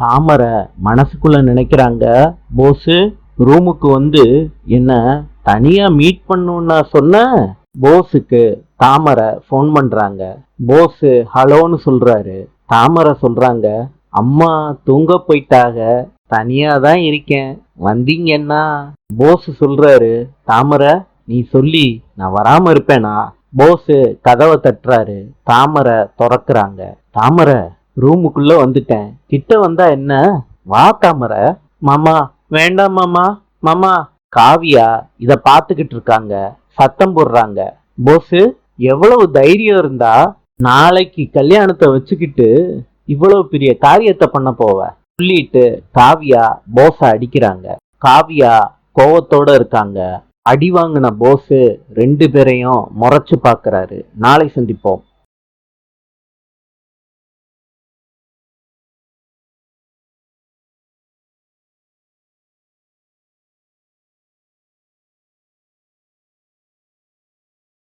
தாமரை மனசுக்குள்ள நினைக்கிறாங்க, போஸு ரூமுக்கு வந்து என்ன தனியா மீட் பண்ணுன்னா சொன்ன. போஸுக்கு தாமரை ஃபோன் பண்றாங்க. போஸ் ஹலோன்னு சொல்றாரு. தாமரை சொல்றாங்க, அம்மா தூங்க போயிட்டாக, தனியா தான் இருக்கேன், வந்தீங்கன்னா. போஸ் சொல்றாரு, தாமரை நீ சொல்லி நான் வராம இருப்பேனா? போஸ் கதவை தட்டுறாரு. தாமரை திறக்கிறாங்க. தாமரை ரூமுக்குள்ள வந்துட்டேன், கிட்ட வந்தா என்ன? வா தாமரை. மாமா வேண்டாம் மாமா. மாமா. காவியா இத பாத்துக்கிட்டு இருக்காங்க, சத்தம் போடுறாங்க. போஸ் எவ்வளவு தைரியம் இருந்தா நாளைக்கு கல்யாணத்தை வச்சுக்கிட்டு இவ்வளவு பெரிய காரியத்தை பண்ண போவ சொல்லிட்டு காவியா போஸ அடிக்கிறாங்க. காவியா கோவத்தோட இருக்காங்க. அடி வாங்கின போஸ் ரெண்டு பேரையும் முறைச்சு பாக்குறாரு. நாளை சந்திப்போம்.